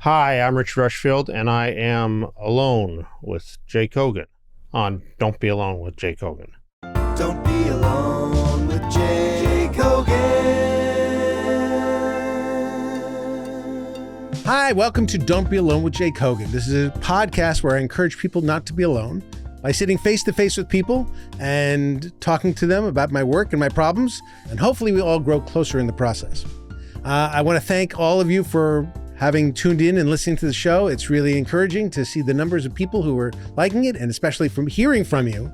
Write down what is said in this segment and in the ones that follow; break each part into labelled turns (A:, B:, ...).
A: Hi, I'm Richard Rushfield, and I am alone with Jake Hogan on Don't Be Alone with Jake Hogan.
B: Don't be alone with Jake Hogan.
C: Hi, welcome to Don't Be Alone with Jake Hogan. This is a podcast where I encourage people not to be alone by sitting face to face with people and talking to them about my work and my problems, and hopefully we all grow closer in the process. I want to thank all of you for having tuned in and listening to the show. It's really encouraging to see the numbers of people who are liking it, and especially from hearing from you.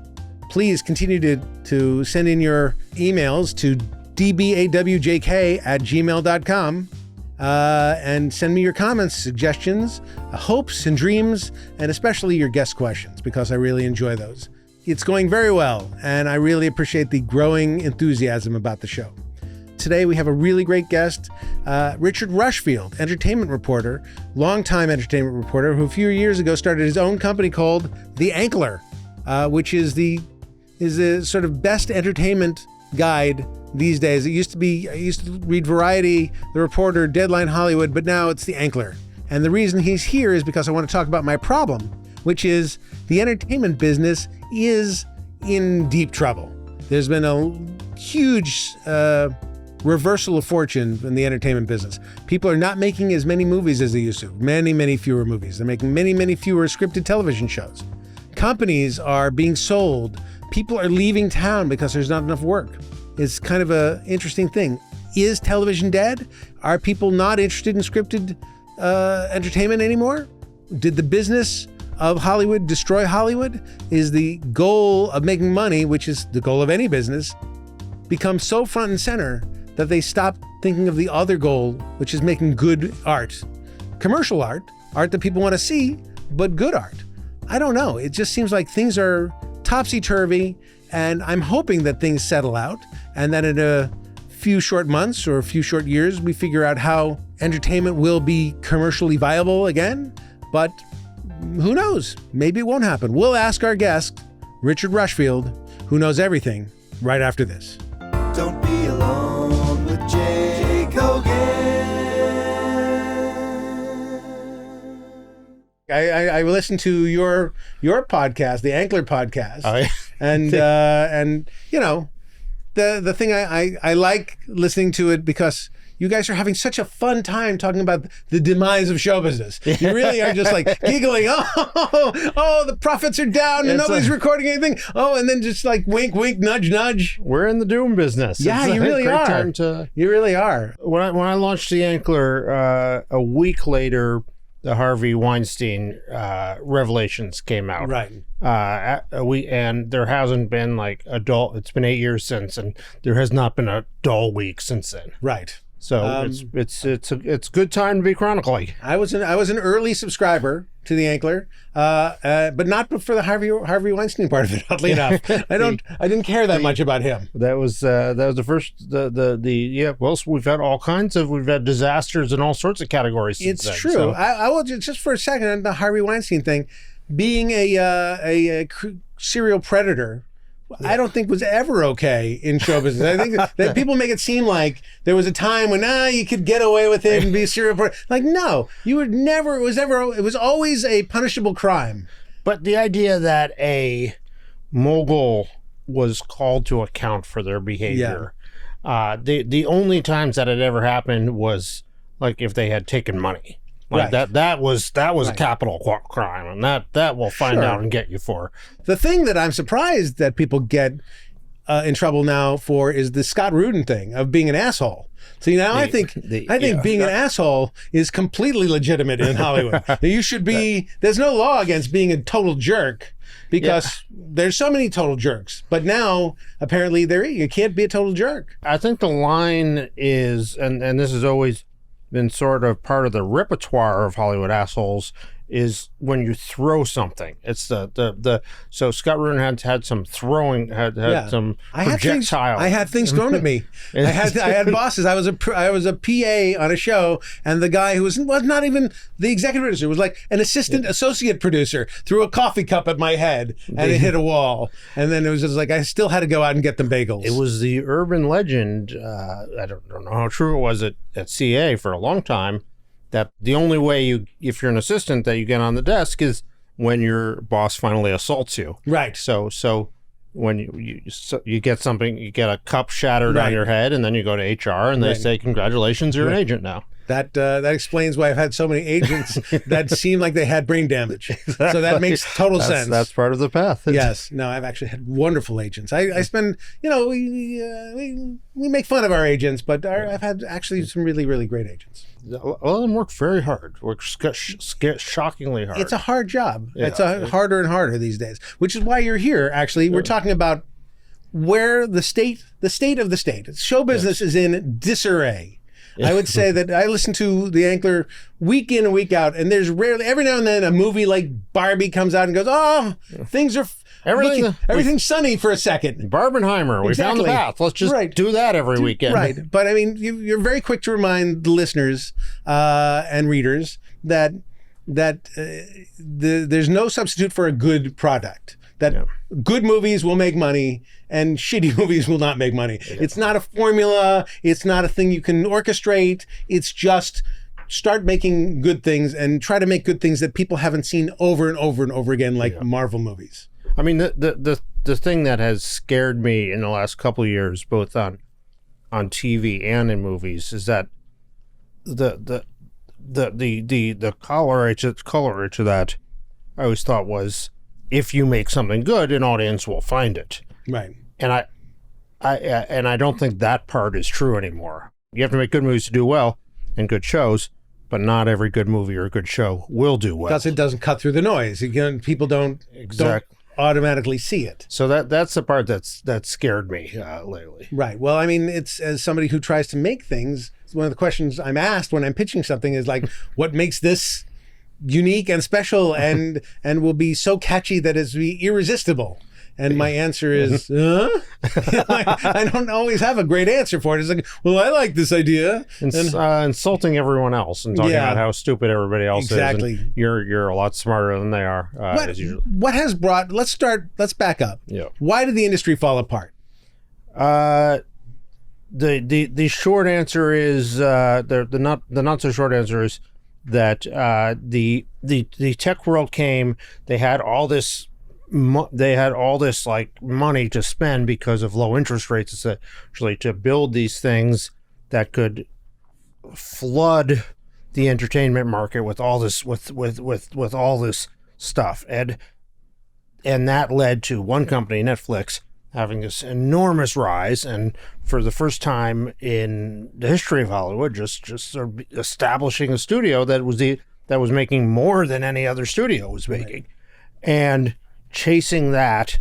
C: Please continue to send in your emails to dbawjk@gmail.com and send me your comments, suggestions, hopes and dreams, and especially your guest questions, because I really enjoy those. It's going very well, and I really appreciate the growing enthusiasm about the show. Today we have a really great guest, Richard Rushfield, entertainment reporter, longtime entertainment reporter, who a few years ago started his own company called The Ankler, which is the sort of best entertainment guide these days. I used to read Variety, The Reporter, Deadline Hollywood, but now it's The Ankler. And the reason he's here is because I want to talk about my problem, which is the entertainment business is in deep trouble. There's been a huge reversal of fortune in the entertainment business. People are not making as many movies as they used to. Many, many fewer movies. They're making many, many fewer scripted television shows. Companies are being sold. People are leaving town because there's not enough work. It's kind of an interesting thing. Is television dead? Are people not interested in scripted entertainment anymore? Did the business of Hollywood destroy Hollywood? Is the goal of making money, which is the goal of any business, become so front and center that they stop thinking of the other goal, which is making good art, commercial art that people want to see, but good art? I don't know. It just seems like things are topsy-turvy, and I'm hoping that things settle out and that in a few short months or a few short years, we figure out how entertainment will be commercially viable again. But who knows? Maybe it won't happen. We'll ask our guest, Richard Rushfield, who knows everything, right after this.
B: Don't be alone with Jake Hogan.
C: I listened to your podcast, the Ankler podcast, and you know, the thing I like listening to it because you guys are having such a fun time talking about the demise of show business. You really are just like giggling. Oh, the profits are down and nobody's recording anything. Oh, and then just like wink, wink, nudge, nudge.
A: We're in the doom business.
C: Yeah,
A: it's
C: you really
A: great
C: are.
A: Time to...
C: You really are.
A: When I launched The Ankler, a week later, the Harvey Weinstein revelations came out.
C: Right.
A: And there hasn't been it's been 8 years since, and there has not been a dull week since then.
C: Right.
A: So it's a good time to be chronicling.
C: I was an early subscriber to the Ankler, but not for the Harvey Weinstein part of it. Oddly enough, I didn't care that much about him.
A: That was the first Well, we've had disasters in all sorts of categories since then.
C: It's true. So. I will just for a second on the Harvey Weinstein thing, being a serial predator. I don't think was ever okay in show business. I think that people make it seem like there was a time when you could get away with it and be a serial predator. Like, no, you would never. It was always a punishable crime.
A: But the idea that a mogul was called to account for their behavior, the only times that it ever happened was like if they had taken money. Like
C: right.
A: that was a capital crime, and that we'll find out and get you for.
C: The thing that I'm surprised that people get in trouble now for is the Scott Rudin thing of being an asshole. See, now I think being an asshole is completely legitimate in Hollywood. You should be. There's no law against being a total jerk because there's so many total jerks. But now apparently you can't be a total jerk.
A: I think the line is, and this has always been sort of part of the repertoire of Hollywood assholes, is when you throw something. It's so Scott Rudin had some throwing, had some projectile.
C: I had things thrown at me. I had bosses. I was a PA on a show, and the guy who was not even the executive producer, was like an assistant associate producer, threw a coffee cup at my head and it hit a wall. And then it was just like I still had to go out and get them bagels.
A: It was the urban legend. I don't know how true it was at CA for a long time, that the only way if you're an assistant that you get on the desk is when your boss finally assaults you.
C: Right.
A: So when you get something, you get a cup shattered on your head, and then you go to HR, and they say, "Congratulations, you're an agent now."
C: That explains why I've had so many agents that seem like they had brain damage. Exactly. So that makes total sense.
A: That's part of the path.
C: Yes. No, I've actually had wonderful agents. I spend, we make fun of our agents, but I've had actually some really, really great agents.
A: Well, them work very hard. Work shockingly hard.
C: It's a hard job. Yeah. It's harder and harder these days, which is why you're here. Actually, we're talking about where the state of the state. Show business is in disarray. I would say that I listen to The Ankler week in and week out, and there's rarely, every now and then, a movie like Barbie comes out and goes, "Oh, things are everything's sunny for a second."
A: Barbenheimer, we found the path. Let's just do that every weekend.
C: Right, but I mean, you're very quick to remind the listeners and readers that there's no substitute for a good product. That good movies will make money and shitty movies will not make money. Yeah. It's not a formula. It's not a thing you can orchestrate. It's just start making good things and try to make good things that people haven't seen over and over and over again, like Marvel movies.
A: I mean, the thing that has scared me in the last couple of years, both on TV and in movies, is that the corollary to that I always thought was, if you make something good, an audience will find it.
C: Right.
A: And I don't think that part is true anymore. You have to make good movies to do well and good shows, but not every good movie or good show will do well.
C: Because it doesn't cut through the noise. Again, people don't automatically see it.
A: So that's the part that scared me lately.
C: Right. Well, I mean, it's, as somebody who tries to make things, one of the questions I'm asked when I'm pitching something is like, what makes this unique and special and will be so catchy that it's irresistible? And my answer is, I don't always have a great answer for it. It's like, well, I like this idea.
A: Insulting everyone else and talking about how stupid everybody else is. And you're a lot smarter than they are.
C: What has brought, let's back up.
A: Yeah.
C: Why did the industry fall apart?
A: The short answer is, the not so short answer is that the tech world came, they had all this like money to spend because of low interest rates, essentially, to build these things that could flood the entertainment market with all this with all this stuff, and that led to one company, Netflix, having this enormous rise, and for the first time in the history of Hollywood, just sort of establishing a studio that was making more than any other studio was making, and chasing that.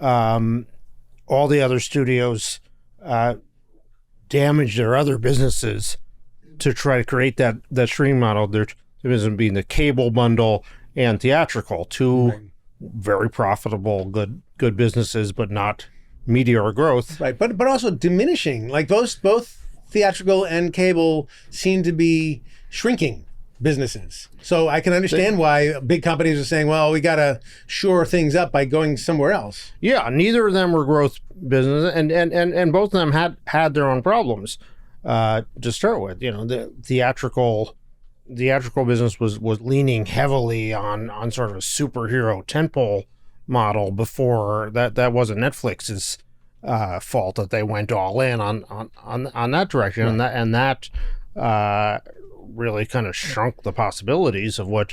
A: All the other studios damaged their other businesses to try to create that streaming model. There has been the cable bundle and theatrical, two very profitable, good businesses, but not meteor growth.
C: Right, but also diminishing. Like both theatrical and cable seem to be shrinking businesses. So I can understand why big companies are saying, well, we got to shore things up by going somewhere else.
A: Yeah, neither of them were growth business, and both of them had their own problems to start with. The theatrical business was leaning heavily on sort of a superhero tentpole model before that wasn't Netflix's fault that they went all in on that direction, and that really kind of shrunk the possibilities of what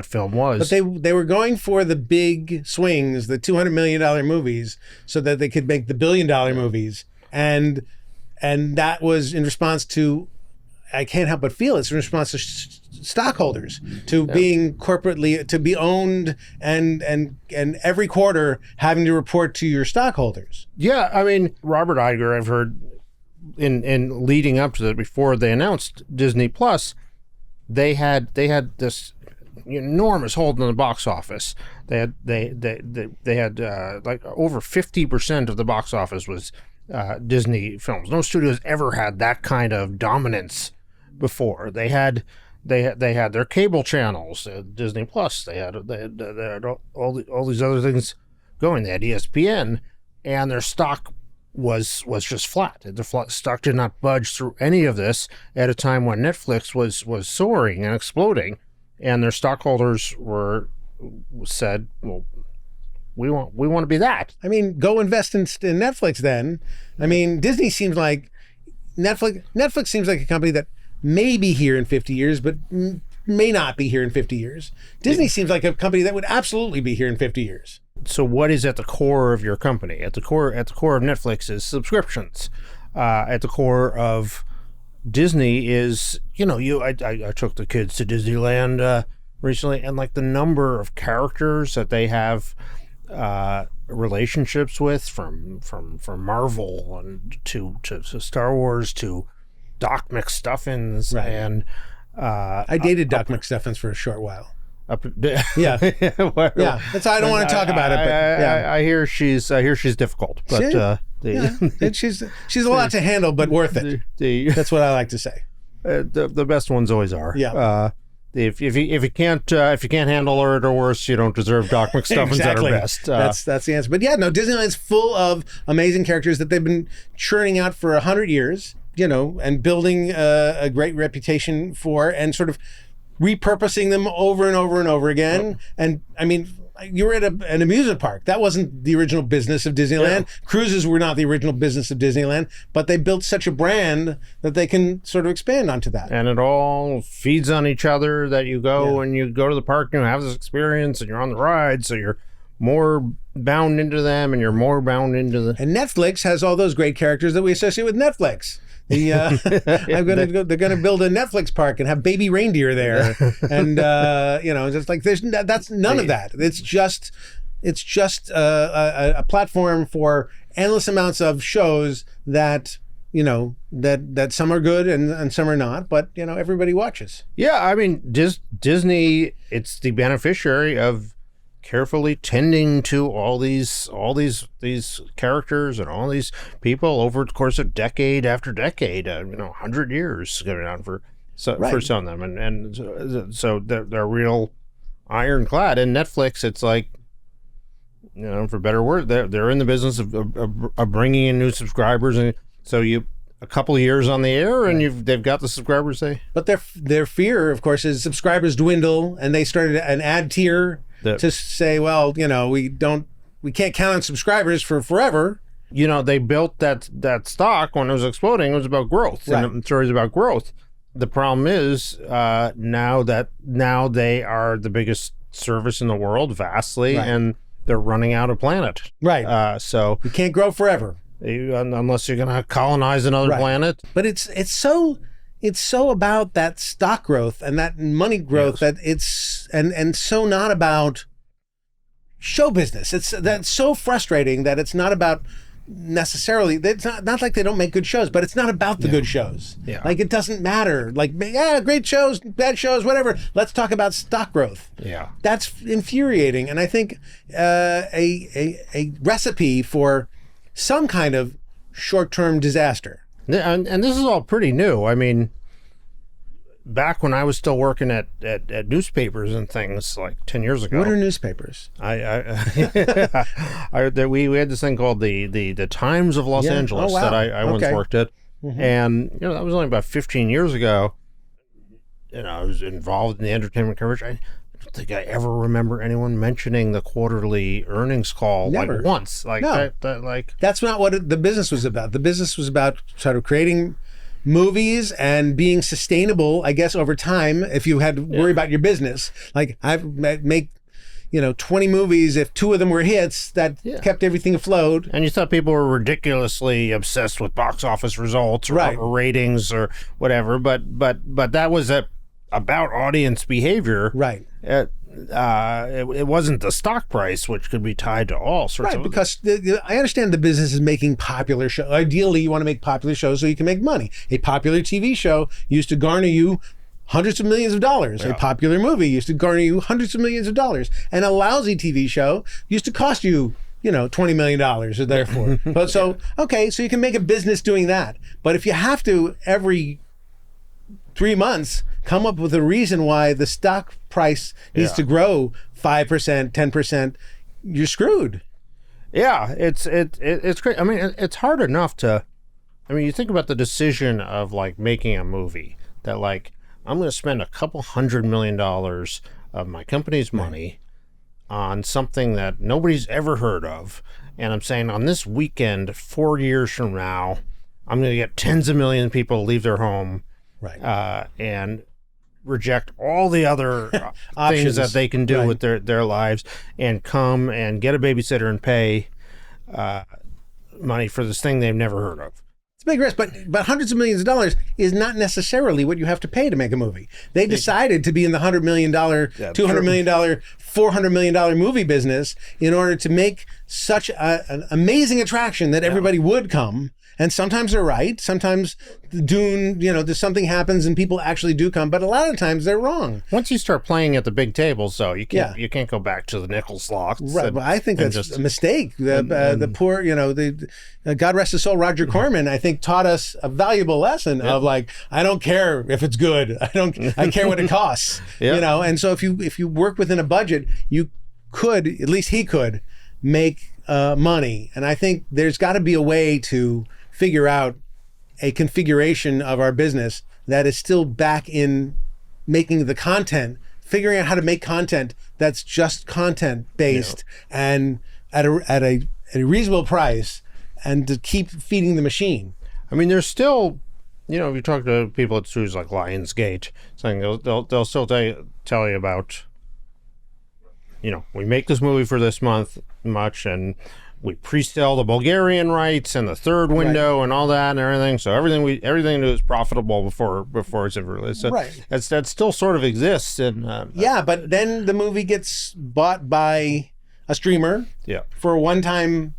A: film was.
C: But they were going for the big swings, the $200 million movies, so that they could make the $1 billion movies, and that was in response to, I can't help but feel it's in response to stockholders, to being corporately, to be owned, and every quarter having to report to your stockholders.
A: Yeah, I mean, Robert Iger, I've heard in leading up to that, before they announced Disney Plus, they had this enormous hold in the box office. They had like over 50% of the box office was Disney films. No studio's ever had that kind of dominance before. They had their cable channels, Disney Plus. They had all these other things going. They had ESPN, and their stock was just flat. The stock did not budge through any of this at a time when Netflix was soaring and exploding, and their stockholders said, "Well, we want to be that."
C: I mean, go invest in Netflix then. I mean, Disney seems like Netflix seems like a company that may be here in 50 years, but may not be here in 50 years. Disney seems like a company that would absolutely be here in 50 years.
A: So what is at the core of your company? At the core of Netflix is subscriptions. At the core of Disney is, I took the kids to Disneyland recently, and like the number of characters that they have relationships with, from Marvel and to Star Wars to Doc McStuffins,
C: Right.
A: And
C: I dated Doc McStuffins for a short while.
A: Yeah.
C: Yeah, that's why I don't want to talk about it. But yeah,
A: I hear she's difficult, but
C: and she's a lot to handle, but worth it. That's what I like to say.
A: The best ones always are.
C: Yeah.
A: If you can't handle her or worse, you don't deserve Doc McStuffins
C: Exactly.
A: at her best.
C: That's the answer. But yeah, no, Disneyland's full of amazing characters that they've been churning out for 100 years, and building a great reputation for, and sort of repurposing them over and over and over again. And I mean, you were at an amusement park. That wasn't the original business of Disneyland.
A: Yeah.
C: Cruises were not the original business of Disneyland, but they built such a brand that they can sort of expand onto that.
A: And it all feeds on each other, that you go and you go to the park and you have this experience and you're on the ride, so you're more bound into them and you're more bound into the...
C: And Netflix has all those great characters that we associate with Netflix. They're going to build a Netflix park and have baby reindeer there, and just like that's none of that. It's just a platform for endless amounts of shows that that some are good and some are not, but everybody watches.
A: Yeah, I mean, Disney, it's the beneficiary of carefully tending to all these characters and all these people over the course of decade after decade, 100 years going on for some of them, and so they're real ironclad. And Netflix, it's like, for better word, they're in the business of bringing in new subscribers, and so a couple of years on the air and they've got the subscribers.
C: But their fear, of course, is subscribers dwindle, and they started an ad tier to say, well, we can't count on subscribers for forever.
A: They built that stock when it was exploding. It was about growth,
C: right.
A: And the story's about growth. The problem is now they are the biggest service in the world, vastly,
C: right.
A: and they're running out of planet.
C: Right.
A: So
C: you can't grow forever
A: unless you're going to colonize another
C: right.
A: planet.
C: But it's so about that stock growth and that money growth, that it's and so not about show business. That's so frustrating that it's not about necessarily. It's not like they don't make good shows, but it's not about the good shows.
A: Yeah.
C: Like, it doesn't matter. Like, great shows, bad shows, whatever. Let's talk about stock growth.
A: Yeah.
C: That's infuriating, and I think a recipe for some kind of short-term disaster.
A: And this is all pretty new. I mean, back when I was still working at newspapers and things like 10 years ago.
C: What are newspapers?
A: we had this thing called the Times of Los Angeles.
C: Oh, wow.
A: That I once worked at.
C: Mm-hmm.
A: And, that was only about 15 years ago. I was involved in the entertainment coverage. I don't think I ever remember anyone mentioning the quarterly earnings call.
C: Never.
A: Like once. Like
C: No. That's not what the business was about. The business was about sort of creating movies and being sustainable, I guess, over time. If you had to worry about your business, like I make 20 movies, if 2 of them were hits, that kept everything afloat.
A: And you thought people were ridiculously obsessed with box office results or,
C: right.
A: or ratings or whatever, but that was about audience behavior.
C: Right.
A: It wasn't the stock price, which could be tied to all sorts of...
C: Because I understand the business is making popular shows. Ideally, you want to make popular shows so you can make money. A popular TV show used to garner you hundreds of millions of dollars.
A: Yeah.
C: A popular movie used to garner you hundreds of millions of dollars. And a lousy TV show used to cost you, $20 million or therefore. But so you can make a business doing that. But if you have to every 3 months come up with a reason why the stock price needs to grow 5%, 10%, you're screwed.
A: Yeah, it's great. I mean, it's hard enough to. I mean, you think about the decision of like making a movie that like I'm going to spend a couple $100 million of my company's money on something that nobody's ever heard of, and I'm saying on this weekend 4 years from now, I'm going to get tens of millions of people to leave their home, and reject all the other things that they can do with their lives, and come and get a babysitter and pay money for this thing they've never heard of.
C: It's a big risk, but hundreds of millions of dollars is not necessarily what you have to pay to make a movie. They decided to be in the $100 million, $200 million, $400 million movie business in order to make such an amazing attraction that everybody would come. And sometimes they're right. Sometimes Dune, something happens and people actually do come. But a lot of times they're wrong.
A: Once you start playing at the big tables, though, you can't go back to the nickel slots.
C: Right. Well, I think that's a mistake. The poor, God rest his soul, Roger Corman, I think taught us a valuable lesson of like, I don't care if it's good. I care what it costs. And so if you work within a budget, you could, at least he could, make money. And I think there's got to be a way to figure out a configuration of our business that is still back in making the content, figuring out how to make content that's just content based and at a reasonable price, and to keep feeding the machine.
A: I mean, there's still, if you talk to people at studios like Lionsgate, saying they'll still tell you about, we make this movie for this much, and we pre-sell the Bulgarian rights and the third window and all that and everything. So everything we do is profitable before it's ever released. So that still sort of exists. And
C: but then the movie gets bought by a streamer for a one-time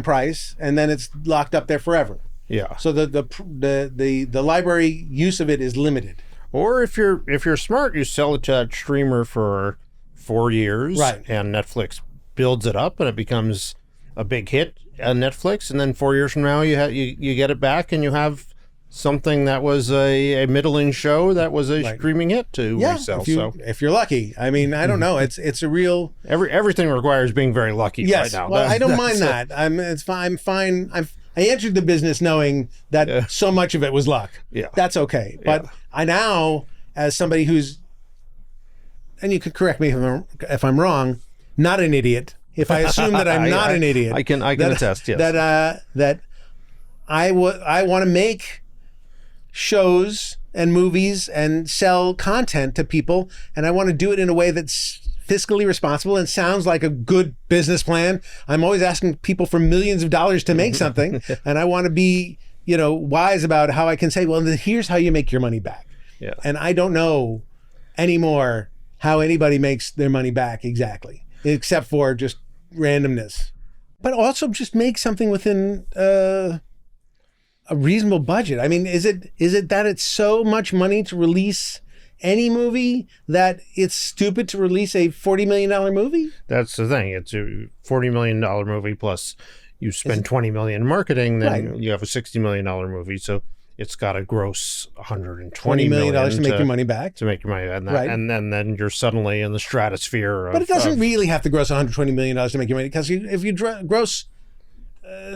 C: price, and then it's locked up there forever.
A: Yeah. So
C: the library use of it is limited.
A: Or if you're smart, you sell it to that streamer for 4 years, and Netflix builds it up and it becomes a big hit on Netflix, and then 4 years from now you get it back and you have something that was a middling show that was a streaming hit to resell.
C: If you're lucky. I mean, I don't know. It's a real
A: everything requires being very lucky right now.
C: Well, I don't mind that. I'm fine. I entered the business knowing that so much of it was luck. Yeah. That's okay. But I now, as somebody who's, and you could correct me if I'm wrong, not an idiot. If I assume that I'm not an idiot,
A: I can attest. Yes.
C: That I want to make shows and movies and sell content to people, and I want to do it in a way that's fiscally responsible and sounds like a good business plan. I'm always asking people for millions of dollars to make something, and I want to be, wise about how I can say, well, here's how you make your money back. Yeah. And I don't know anymore how anybody makes their money back exactly, except for just randomness. But also just make something within a reasonable budget. I mean, is it that it's so much money to release any movie that it's stupid to release a $40 million movie?
A: That's the thing. It's a $40 million movie plus you spend $20 million in marketing, then you have a $60 million movie. So it's got to gross $120 million
C: to make your money back.
A: To make your money back. And then you're suddenly in the stratosphere.
C: But it doesn't really have to gross $120 million to make your money, because if you gross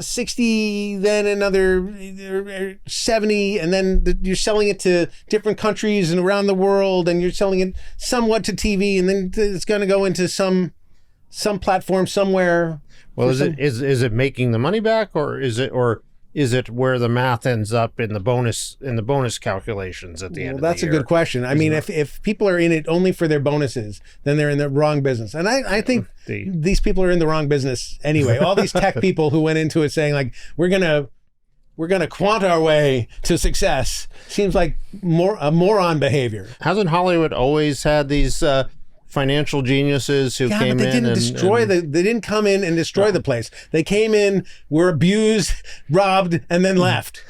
C: 60, then another 70, and then you're selling it to different countries and around the world, and you're selling it somewhat to TV, and then it's going to go into some platform somewhere.
A: Well, is it making the money back, or is it where the math ends up in the bonus calculations at the end of the year?
C: That's a good question. I mean, if people are in it only for their bonuses, then they're in the wrong business. And I think these people are in the wrong business anyway. All these tech people who went into it saying like, we're gonna quant our way to success, seems like a moron behavior.
A: Hasn't Hollywood always had these financial geniuses who came
C: but they
A: in
C: didn't they didn't come in and destroy the place. They came in, were abused, robbed, and then left.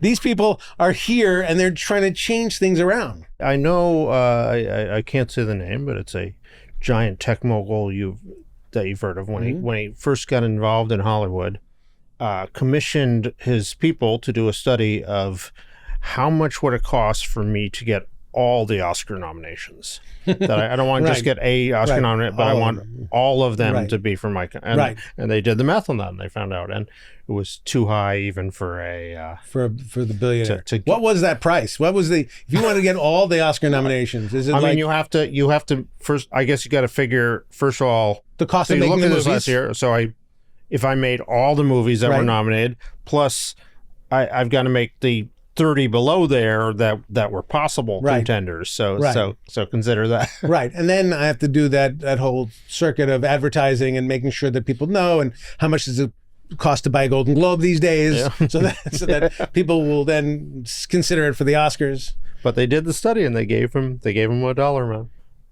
C: These people are here and they're trying to change things around.
A: I know I can't say the name, but it's a giant tech mogul that you've heard of. When he first got involved in Hollywood, commissioned his people to do a study of how much would it cost for me to get all the Oscar nominations. That I don't want to just
C: Right.
A: get a Oscar
C: Right.
A: nomination, but I
C: All of
A: want
C: them.
A: all of them
C: Right.
A: to be for Mike. And,
C: Right.
A: and they did the math on that, and they found out, and it was too high even for a.
C: For the billionaire.
A: To
C: What was that price? What was the, if you want to get all the Oscar nominations, is it
A: I
C: like
A: mean, you have to first. I guess you got to figure first of all.
C: the cost
A: So
C: of
A: you
C: making
A: look
C: the
A: at
C: movies?
A: this last year. So if I made all the movies that were
C: Right.
A: nominated, plus I've got to make the 30 below there that were possible
C: Right.
A: contenders. So
C: Right.
A: so consider that.
C: Right. And then I have to do that whole circuit of advertising and making sure that people know, and how much does it cost to buy a Golden Globe these days,
A: Yeah.
C: so that people will then consider it for the Oscars.
A: But they did the study, and they gave him a dollar amount.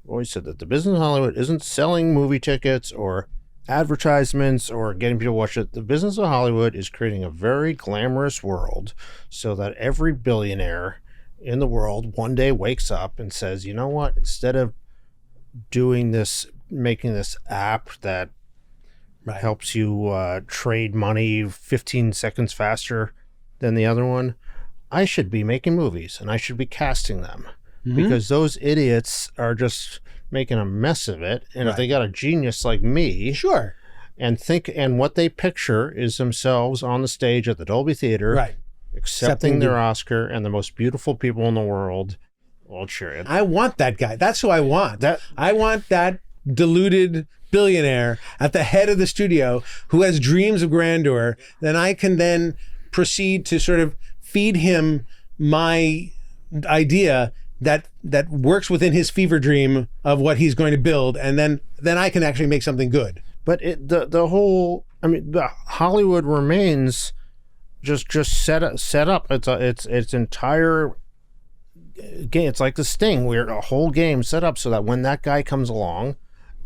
A: Always said that the business of Hollywood isn't selling movie tickets or advertisements or getting people to watch it. The business of Hollywood is creating a very glamorous world so that every billionaire in the world one day wakes up and says, you know what, instead of doing this, making this app that
C: Right.
A: helps you trade money 15 seconds faster than the other one, I should be making movies and I should be casting them, because those idiots are just making a mess of it. And if they got a genius like me,
C: Sure.
A: and what they picture is themselves on the stage at the Dolby Theater,
C: Right.
A: accepting their Oscar, and the most beautiful people in the world, well, sure.
C: I want that guy. That's who I want.
A: That-
C: I want that deluded billionaire at the head of the studio who has dreams of grandeur. Then I can then proceed to sort of feed him my idea that works within his fever dream of what he's going to build, and then I can actually make something good.
A: But the whole, I mean, the Hollywood remains just set up. It's entire game. It's like the Sting. We're a whole game set up so that when that guy comes along,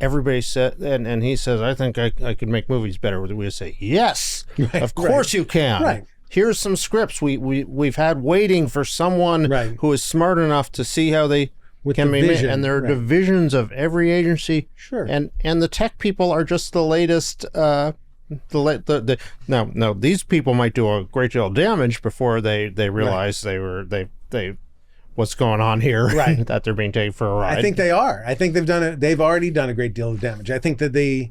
A: everybody said, and he says, I think I could make movies better. We say, yes, of course you can.
C: Right.
A: Here's some scripts we've had waiting for someone
C: Right.
A: who is smart enough to see how they
C: With
A: can
C: the
A: be made.
C: vision,
A: And there are
C: right.
A: divisions of every agency.
C: Sure.
A: And the tech people are just the latest. No, these people might do a great deal of damage before they realize they what's going on here.
C: Right.
A: That they're being taken for a ride.
C: I think they are. I think they've already done a great deal of damage. I think that the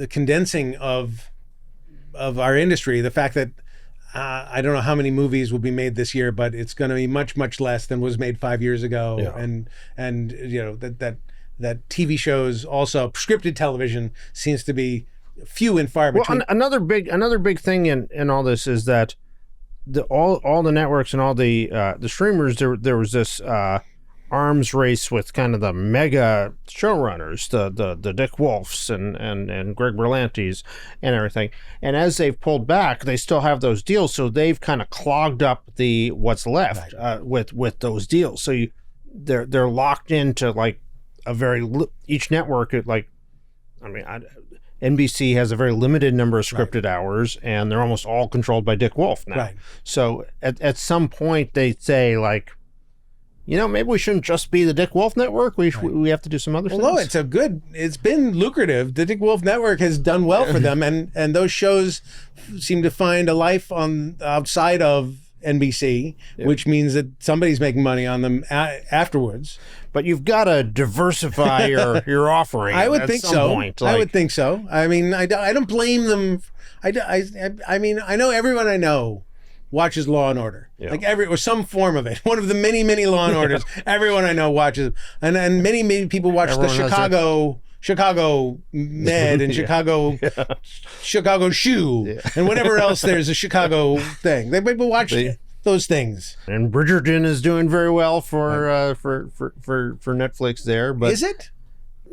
C: condensing of our industry, the fact that I don't know how many movies will be made this year, but it's going to be much, much less than was made 5 years ago.
A: Yeah.
C: And you know, that TV shows, also scripted television, seems to be few and far between.
A: Well, another big thing in all this is that all the networks and all the streamers, there was this arms race with kind of the mega showrunners, the Dick Wolfs and Greg Berlanti's and everything. And as they've pulled back, they still have those deals, so they've kind of clogged up what's left with those deals. So they're locked into like each network, NBC has a very limited number of scripted hours, and they're almost all controlled by Dick Wolf now.
C: Right.
A: So at some point they say, like, maybe we shouldn't just be the Dick Wolf network. We have to do some other
C: Although
A: things.
C: it's been lucrative. The Dick Wolf Network has done well for them, and those shows seem to find a life outside of NBC, which means that somebody's making money on them afterwards.
A: But you've got to diversify your offering.
C: I would
A: at
C: think
A: some
C: so.
A: Point.
C: I would think so. I mean, I don't blame them. I mean, I know everyone I know watches Law and Order, or some form of it. One of the many, many Law and Orders. Everyone I know watches, and many, many people watch
A: Everyone
C: the
A: has
C: Chicago Med and Chicago Shoe and whatever else there's a Chicago thing. People watch those things.
A: And Bridgerton is doing very well for Netflix there. But
C: Is it?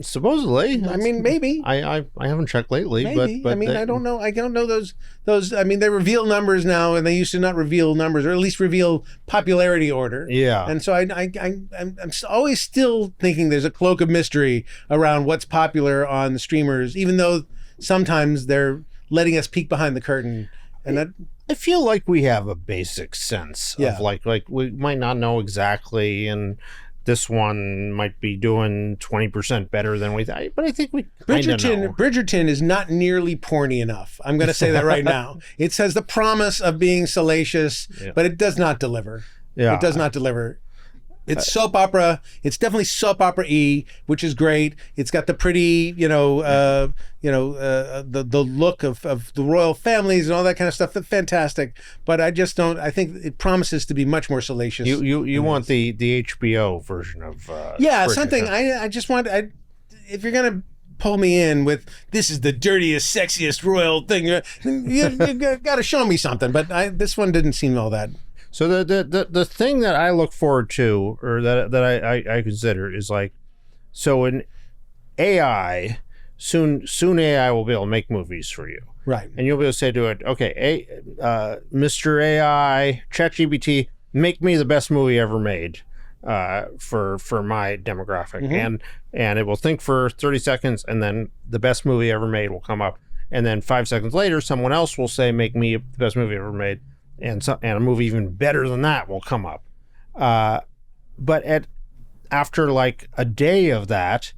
A: Supposedly.
C: I mean, maybe.
A: I haven't checked lately.
C: Maybe.
A: But
C: I mean, I don't know. I don't know those. I mean, they reveal numbers now, and they used to not reveal numbers, or at least reveal popularity order.
A: Yeah.
C: And so I'm always still thinking there's a cloak of mystery around what's popular on the streamers, even though sometimes they're letting us peek behind the curtain. And
A: I feel like we have a basic sense of like we might not know exactly, and this one might be doing 20% better than we thought, but I think we kind of know.
C: Bridgerton is not nearly porny enough. I'm going to say that right now. It says the promise of being salacious, but it does not deliver.
A: Yeah.
C: It does not deliver. It's soap opera. It's definitely soap opera-y, which is great. It's got the pretty, the look of the royal families and all that kind of stuff. That's fantastic. But I just don't. I think it promises to be much more salacious.
A: You want the HBO version of
C: something. I just want. If you're gonna pull me in with this is the dirtiest, sexiest royal thing, you got to show me something. But this one didn't seem all that.
A: So the thing that I look forward to, or that I consider, is like, so in AI, soon AI will be able to make movies for you,
C: right?
A: And you'll be able to say to it, okay, Mr. AI, ChatGPT, make me the best movie ever made for my demographic, and it will think for 30 seconds, and then the best movie ever made will come up, and then 5 seconds later, someone else will say, make me the best movie ever made. And a movie even better than that will come up. But after like a day of that,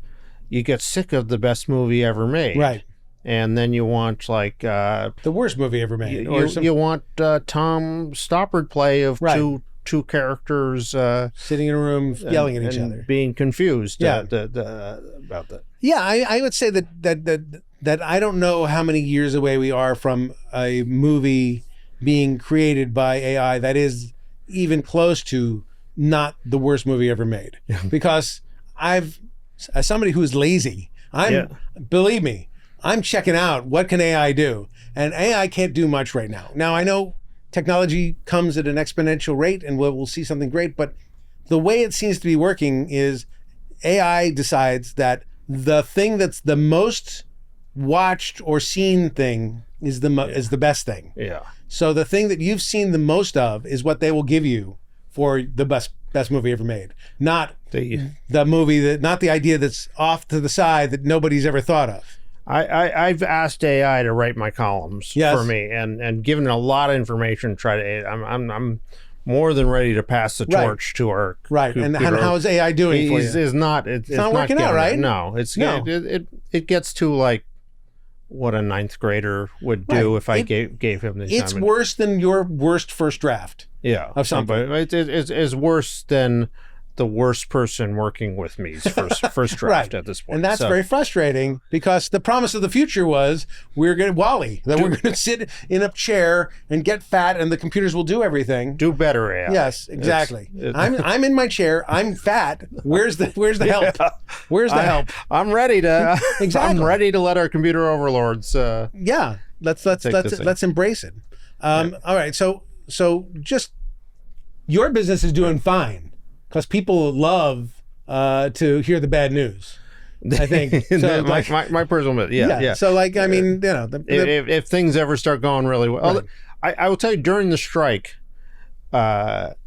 A: you get sick of the best movie ever made.
C: Right.
A: And then you want like...
C: the worst movie ever made.
A: You want Tom Stoppard play of two characters...
C: sitting in a room yelling at each other.
A: Being confused about that.
C: Yeah, I would say that I don't know how many years away we are from a movie being created by AI that is even close to not the worst movie ever made. Because as somebody who's lazy, believe me, I'm checking out what can AI do, and AI can't do much right now. Now I know technology comes at an exponential rate, and we'll see something great, but the way it seems to be working is AI decides that the thing that's the most watched or seen thing is the best thing.
A: Yeah.
C: So the thing that you've seen the most of is what they will give you for the best movie ever made. Not the movie not the idea that's off to the side that nobody's ever thought of.
A: I've asked AI to write my columns for me and given a lot of information. I'm more than ready to pass the torch to our
C: And how is AI doing for you?
A: It's not
C: working out, right?
A: No, it gets to like what a ninth grader would do if I gave him the time.
C: It's worse than your worst first draft.
A: Yeah,
C: of something.
A: It's worse than the worst person working with me's first draft at this point.
C: And that's very frustrating because the promise of the future was we're going to sit in a chair and get fat and the computers will do everything.
A: Do better, AI.
C: Yes, exactly. I'm in my chair. I'm fat. Where's the help? Where's the help?
A: I'm ready to
C: exactly.
A: I'm ready to let our computer overlords
C: let's embrace it. All right. So just your business is doing fine. Because people love to hear the bad news, I think. So
A: my personal, yeah.
C: So I mean,
A: if things ever start going really well, I will tell you during the strike, at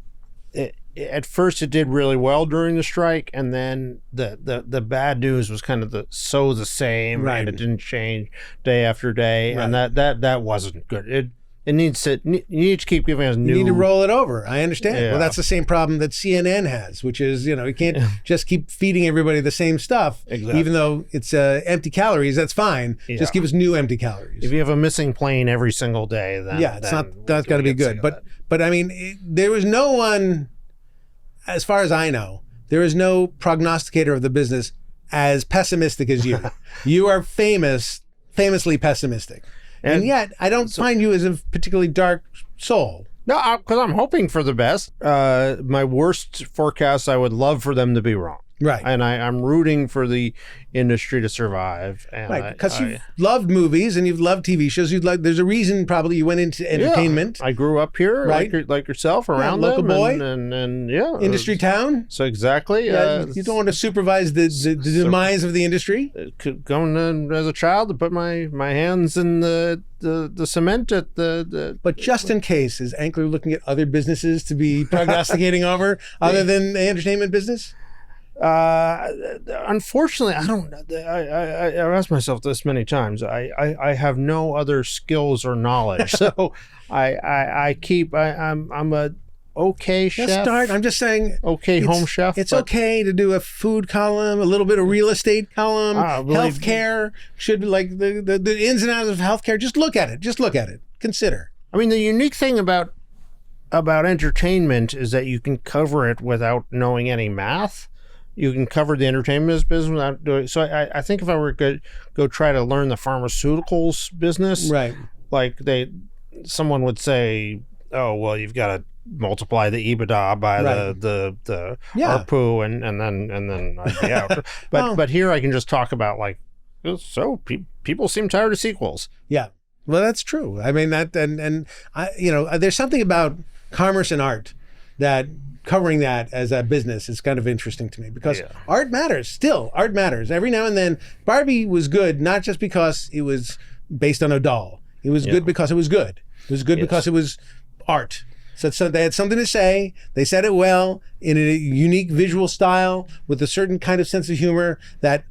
A: first it did really well during the strike, and then the bad news was kind of the same, and it didn't change day after day, and that wasn't good. You need to keep giving us new...
C: You need to roll it over. I understand. Yeah. Well, that's the same problem that CNN has, which is, you can't just keep feeding everybody the same stuff.
A: Exactly.
C: Even though it's empty calories, that's fine. Yeah. Just give us new empty calories.
A: If you have a missing plane every single day, then...
C: Yeah, that's got to be good. But I mean, there was no one, as far as I know, there is no prognosticator of the business as pessimistic as you. You are famously pessimistic. And yet, I don't find you as a particularly dark soul.
A: No, because I'm hoping for the best. My worst forecasts, I would love for them to be wrong.
C: Right.
A: And I'm rooting for the industry to survive. And
C: right, because you've loved movies and you've loved TV shows. There's a reason probably you went into entertainment.
A: Yeah, I grew up here,
C: right?
A: like yourself, around
C: local boy,
A: and
C: industry town.
A: So exactly.
C: You don't want to supervise the demise of the industry.
A: Going in as a child to put my hands in the cement at the.
C: But just in case, is Ankler looking at other businesses to be prognosticating over other than the entertainment business?
A: Unfortunately, I don't. I've asked myself this many times. I have no other skills or knowledge, so I'm a okay chef.
C: I'm just saying.
A: Okay, home chef.
C: It's okay to do a food column, a little bit of real estate column, healthcare. Should be like the ins and outs of healthcare. Just look at it. Consider.
A: I mean, the unique thing about about entertainment is that you can cover it without knowing any math. You can cover the entertainment business without doing. So I think if I were to go try to learn the pharmaceuticals business,
C: Right.
A: like someone would say, oh well, you've got to multiply the EBITDA by
C: Right.
A: the
C: Yeah.
A: ARPU and then I'd be out. But here I can just talk about like, so people seem tired of sequels.
C: Yeah. Well, that's true. I mean, that, and I, there's something about commerce and art that covering that as a business is kind of interesting to me, because art matters. Still, art matters. Every now and then, Barbie was good, not just because it was based on a doll. It was good because it was good. It was good because it was art. So they had something to say. They said it well in a unique visual style with a certain kind of sense of humor that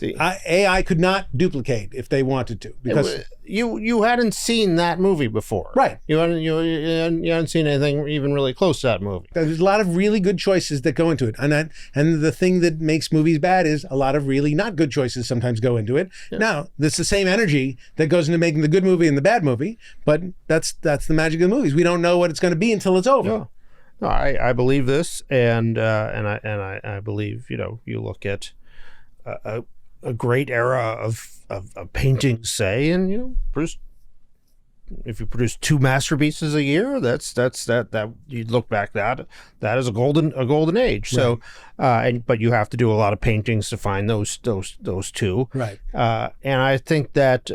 C: AI could not duplicate if they wanted to, because
A: you hadn't seen that movie before,
C: right?
A: You hadn't seen anything even really close to that movie.
C: There's a lot of really good choices that go into it, and the thing that makes movies bad is a lot of really not good choices sometimes go into it. Yeah. Now, it's the same energy that goes into making the good movie and the bad movie, but that's the magic of the movies. We don't know what it's going to be until it's over.
A: Yeah. No, I believe this, and I believe you look at a great era of painting, say, and if you produce 2 masterpieces a year, that you look back, that is a golden age. Right. So, but you have to do a lot of paintings to find those 2.
C: Right.
A: And I think that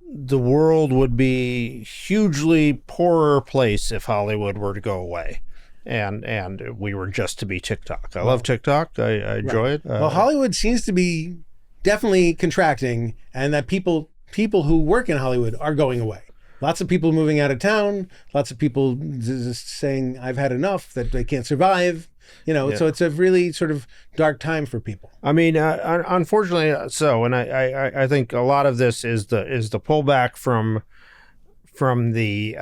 A: the world would be hugely poorer place if Hollywood were to go away. And we were just to be TikTok. I love TikTok. I enjoy it.
C: Well, Hollywood seems to be definitely contracting, and that people who work in Hollywood are going away. Lots of people moving out of town. Lots of people just saying, "I've had enough," that they can't survive. So it's a really sort of dark time for people.
A: I mean, unfortunately, so, and I think a lot of this is the pullback from the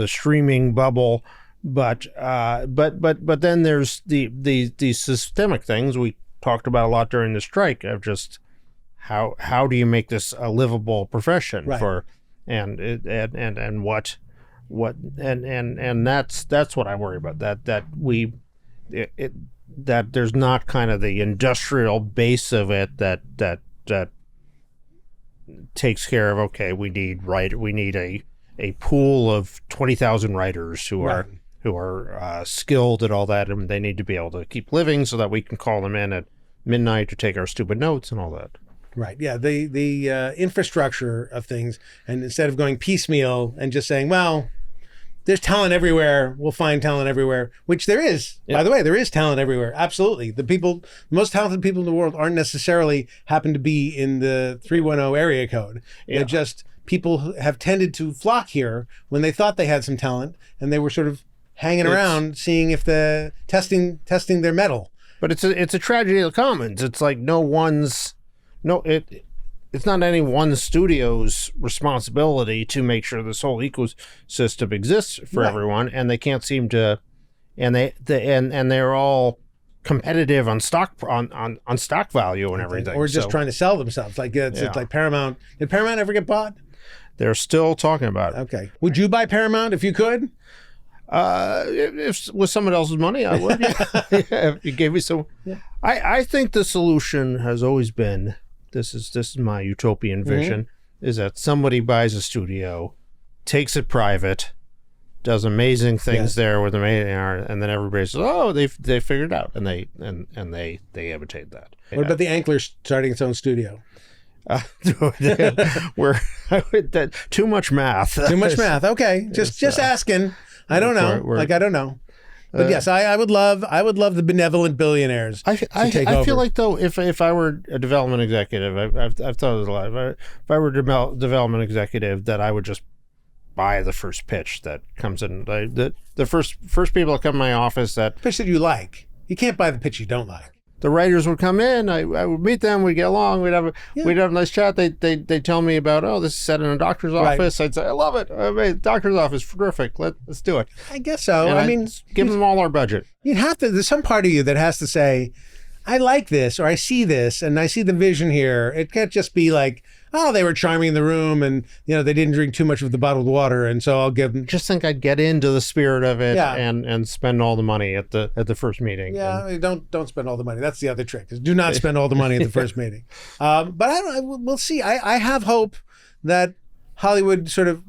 A: streaming bubble. But then there's the systemic things we talked about a lot during the strike of just how do you make this a livable profession,
C: right,
A: for and what that's what I worry about, that there's not kind of the industrial base of it that takes care of, okay, we need a pool of 20,000 writers who are skilled at all that, and they need to be able to keep living so that we can call them in at midnight to take our stupid notes and all that.
C: Right. Yeah. The infrastructure of things, and instead of going piecemeal and just saying, well, there's talent everywhere, we'll find talent everywhere, which there is. Yeah. By the way, there is talent everywhere. Absolutely. The most talented people in the world aren't necessarily happen to be in the 310 area code. Yeah. They're just people who have tended to flock here when they thought they had some talent, and they were sort of hanging around, seeing if the testing their mettle. But
A: it's a tragedy of the commons. It's like it's not any one studio's responsibility to make sure this whole ecosystem exists for everyone, and they can't seem to, and they're all competitive on stock value and everything,
C: or just trying to sell themselves. Like it's like Paramount. Did Paramount ever get bought?
A: They're still talking about it.
C: Okay. Would you buy Paramount if you could?
A: If with someone else's money, I would. Yeah. If you gave me some. Yeah. I think the solution has always been, this is my utopian vision, is that somebody buys a studio, takes it private, does amazing things there with amazing art, and then everybody says, "Oh, they figured it out," and they imitate that.
C: What about the Anklers starting its own studio?
A: Too much math.
C: Too much math. Okay, just asking. I don't know. I don't know. But yes, I would love the benevolent billionaires to take over.
A: I feel like, though, if I were a development executive, I've thought of it a lot. If I were a development executive, that I would just buy the first pitch that comes in. The first people that come to my office, that
C: pitch that you like. You can't buy the pitch you don't like.
A: The writers would come in. I would meet them. We'd get along. We'd have a nice chat. They tell me about, this is set in a doctor's office. I'd say, I love it. Doctor's office, terrific. Let's do it.
C: I guess so.
A: And I mean, give them all our budget.
C: You'd have to. There's some part of you that has to say, I like this, or I see this, and I see the vision here. It can't just be like, oh, they were charming in the room, and they didn't drink too much of the bottled water, and so I'll give them.
A: Just think I'd get into the spirit of it,
C: Yeah.
A: and spend all the money at the first meeting.
C: Yeah, don't spend all the money. That's the other trick. Is do not spend all the money at the first meeting. But we'll see. I have hope that Hollywood sort of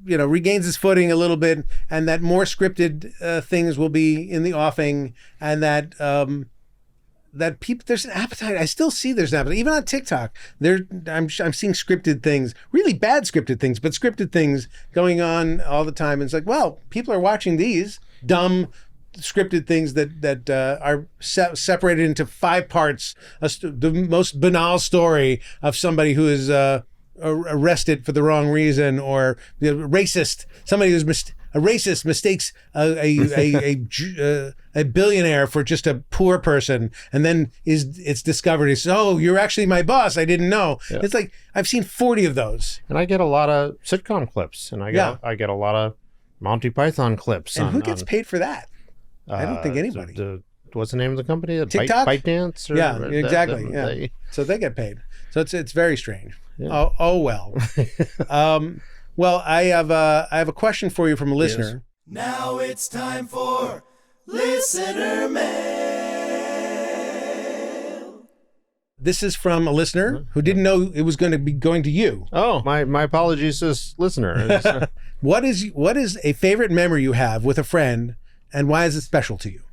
C: regains its footing a little bit, and that more scripted things will be in the offing, and that that people, there's an appetite. I still see there's an appetite. Even on TikTok, I'm seeing scripted things, really bad scripted things, but scripted things going on all the time. And it's like, well, people are watching these dumb scripted things that are separated into 5 parts. The most banal story of somebody who is arrested for the wrong reason, or racist. Somebody who's a racist mistakes a billionaire for just a poor person, and then it's discovered he says, oh, you're actually my boss, I didn't know. Yeah. It's like I've seen 40 of those,
A: and I get a lot of sitcom clips, and I get a lot of Monty Python clips.
C: And who gets paid for that? I don't think anybody.
A: What's the name of the company?
C: TikTok?
A: ByteDance?
C: Yeah, exactly. So they get paid. So it's very strange. Yeah. Oh well. Well, I have a question for you from a listener.
B: Yes. Now it's time for listener mail.
C: This is from a listener who didn't know it was going to be going to you.
A: Oh, my apologies to this listener.
C: What is a favorite memory you have with a friend, and why is it special to you?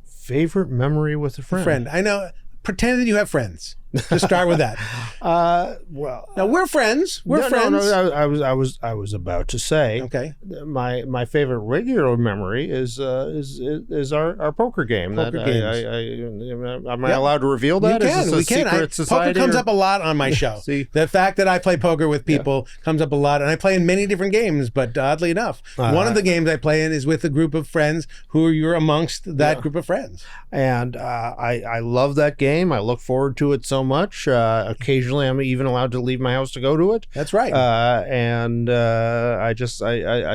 A: Favorite memory with a friend?
C: I know. Pretend that you have friends. To start with that.
A: Well,
C: now we're friends. We're friends.
A: No, I was about to say.
C: Okay.
A: My favorite regular memory is our poker game. Am I allowed to reveal that?
C: You can.
A: We can.
C: Poker comes up a lot on my show.
A: See?
C: The fact that I play poker with people comes up a lot, and I play in many different games. But oddly enough, one of the games I play in is with a group of friends who you're amongst that group of friends.
A: And I love that game. I look forward to it so much. Occasionally, I'm even allowed to leave my house to go to it.
C: That's right.
A: And I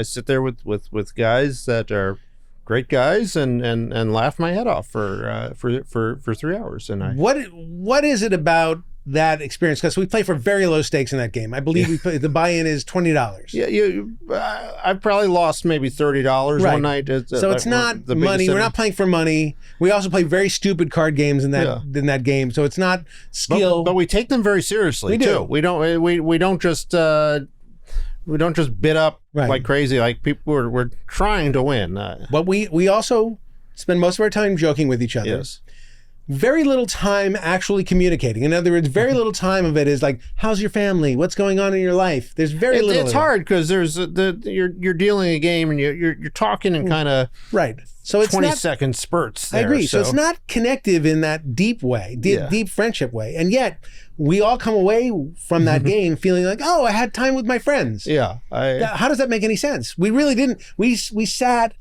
A: sit there with guys that are great guys and laugh my head off for 3 hours. And
C: what is it about that experience? Because we play for very low stakes in that game. I believe the buy-in is $20.
A: Yeah, I've probably lost maybe $30 one night.
C: So it's not money. We're not playing for money. We also play very stupid card games in that game. So it's not skill.
A: But we take them very seriously too. We don't just bid up like crazy. Like people, we're trying to win.
C: But we also spend most of our time joking with each other.
A: Yes.
C: Very little time actually communicating. In other words, very little time of it is like, how's your family? What's going on in your life? There's very little.
A: It's hard because there's you're dealing a game and you're talking in kind of
C: right. So it's
A: 20-second spurts.
C: I agree. So it's not connective in that deep way, deep friendship way, and yet we all come away from that game feeling like, oh, I had time with my friends.
A: Yeah.
C: How does that make any sense? We really didn't. We sat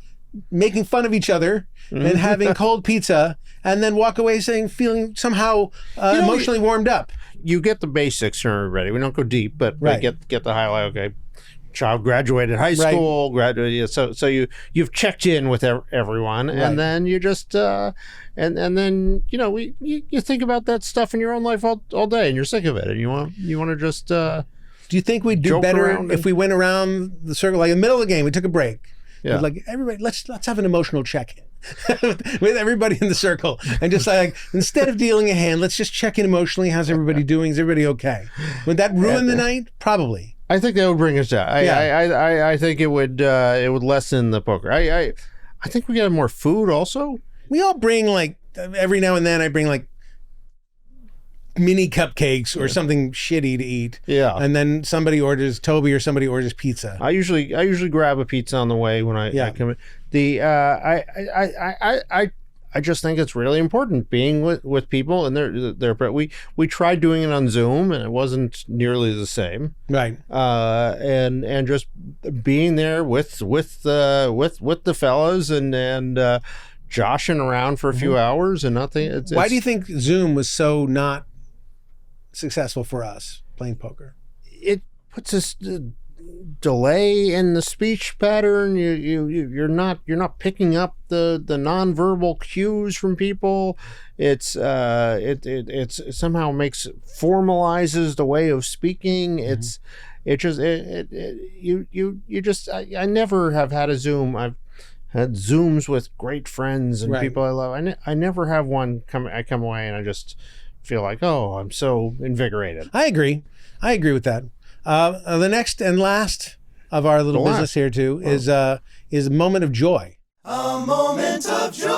C: making fun of each other and having cold pizza, and then walk away feeling somehow emotionally warmed up.
A: You get the basics from everybody. We don't go deep, but we get the highlight. Okay, child graduated high school, graduated. So you've checked in with everyone, and then you just and then you think about that stuff in your own life all day, and you're sick of it, and you want to just. Do
C: you think we'd do better if we went around the circle, like in the middle of the game, we took a break? Yeah. Like everybody, let's have an emotional check-in with everybody in the circle, and just like instead of dealing a hand, let's just check in emotionally. How's everybody doing? Is everybody okay? Would that ruin the night? Probably.
A: I think that would bring us down. I think it would lessen the poker. I think we got more food also.
C: We all bring like every now and then. I bring like mini cupcakes or something shitty to eat. Yeah. And then Toby or somebody orders pizza.
A: I usually grab a pizza on the way when I come in. I just think it's really important being with people, and we tried doing it on Zoom and it wasn't nearly the same.
C: Right.
A: And just being there with the fellas and joshing around for a few hours and nothing.
C: Why do you think Zoom was so not successful for us playing poker?
A: It puts us delay in the speech pattern. You're not picking up the nonverbal cues from people. It somehow formalizes the way of speaking. I never have had a Zoom. I've had Zooms with great friends and people I love. I never have one I come away and I just feel like, oh, I'm so invigorated.
C: I agree with that. The next and last of our little business here too is a moment of joy.
B: A moment of joy.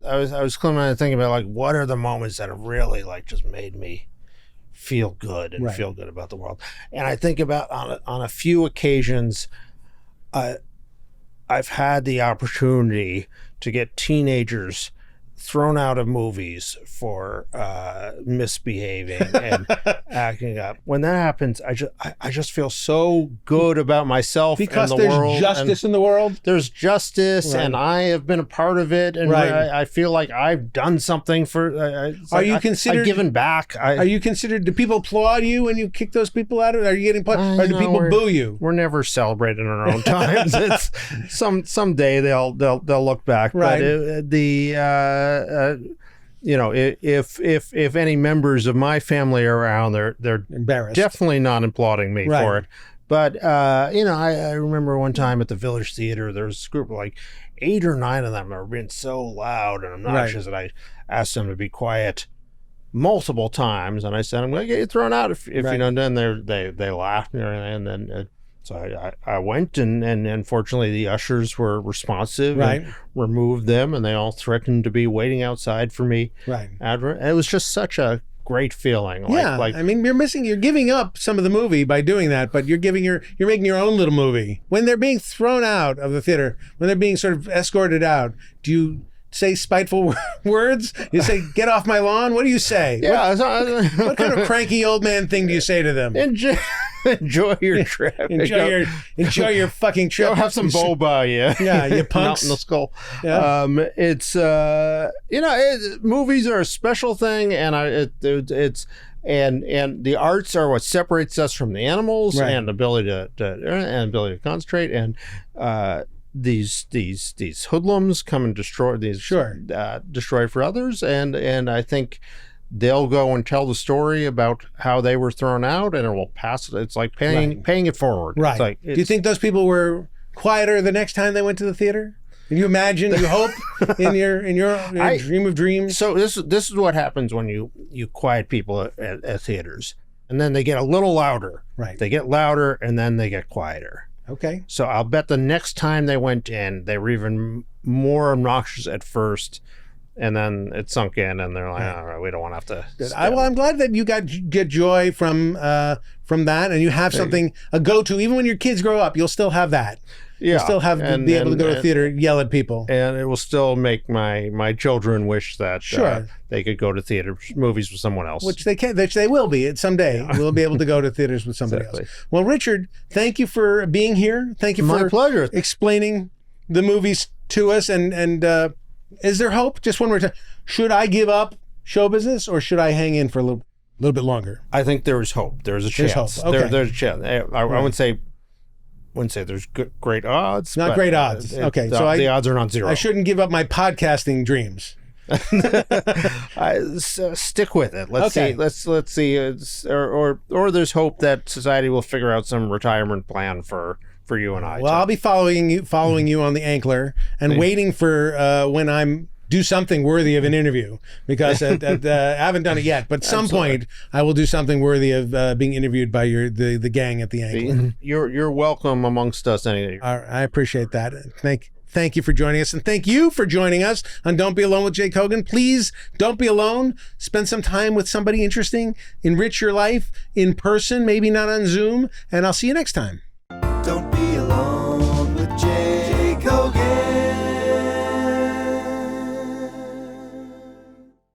A: I was thinking about like what are the moments that have really like just made me feel good and feel good about the world. And I think about on a few occasions, I've had the opportunity to get teenagers thrown out of movies for misbehaving and acting up. When that happens, I just feel so good about myself
C: because
A: and the world.
C: Because there's justice in the world.
A: There's justice, and I have been a part of it, and I feel like I've done something for. I've given back.
C: Are you considered? Do people applaud you when you kick those people out? Are you getting? Or do people boo you?
A: We're never celebrated in our own times. It's someday they'll look back.
C: Right.
A: But if any members of my family are around, they're
C: embarrassed.
A: Definitely not applauding me for it. But I remember one time at the Village Theater, there was a group of like 8 or 9 of them that were being so loud and obnoxious that I asked them to be quiet multiple times, and I said, "I'm going to get you thrown out if you don't." Then they laughed, and then. So I went, and unfortunately the ushers were responsive and removed them, and they all threatened to be waiting outside for me.
C: Right.
A: It was just such a great feeling.
C: I mean, you're giving up some of the movie by doing that, but you're making your own little movie. When they're being thrown out of the theater, when they're being sort of escorted out, do you say spiteful words? You say, "Get off my lawn"? What do you say?
A: Yeah.
C: What kind of cranky old man thing do you say to them?
A: Enjoy your trip.
C: Enjoy your fucking trip.
A: Go have some boba,
C: Yeah, you punks.
A: Not in the skull.
C: Yeah.
A: Movies are a special thing, and and the arts are what separates us from the animals, and ability to concentrate, and these hoodlums come and destroy destroy for others, and I think they'll go and tell the story about how they were thrown out, and it will pass. It's like paying it forward.
C: Right. Do you think those people were quieter the next time they went to the theater? Can you imagine? You hope in your dream of dreams.
A: So this is what happens when you quiet people at theaters, and then they get a little louder.
C: Right.
A: They get louder, and then they get quieter.
C: Okay.
A: So I'll bet the next time they went in, they were even more obnoxious at first, and then it sunk in, and they're like, "All right, we don't want to have to."
C: I'm glad that you get joy from that, and you have something, a go-to. Even when your kids grow up, you'll still have that.
A: Yeah,
C: you'll still have to be able to go to theater, yell at people,
A: and it will still make my children wish that they could go to theater movies with someone else,
C: which they can, which they will be someday. We'll be able to go to theaters with somebody else. Well, Richard, thank you for being here. Thank you for
A: pleasure.
C: Explaining the movies to us. And is there hope? Just one more time. Should I give up show business, or should I hang in for a little bit longer?
A: I think there is hope. There's a chance.
C: There's hope. Okay.
A: There's a chance. I wouldn't say there's great odds.
C: Not great odds. Okay,
A: so the odds are not zero.
C: I shouldn't give up my podcasting dreams.
A: Stick with it. Let's see. Or there's hope that society will figure out some retirement plan for you and I.
C: Well, I'll be following you on the Ankler and waiting for when I'm do something worthy of an interview, because I haven't done it yet, but at some point I will do something worthy of being interviewed by the gang at the Ankler.
A: You're welcome amongst us.
C: I appreciate that. Thank you for joining us, and thank you for joining us on Don't Be Alone with Jake Hogan. Please don't be alone. Spend some time with somebody interesting. Enrich your life in person, maybe not on Zoom, and I'll see you next time.
B: Don't be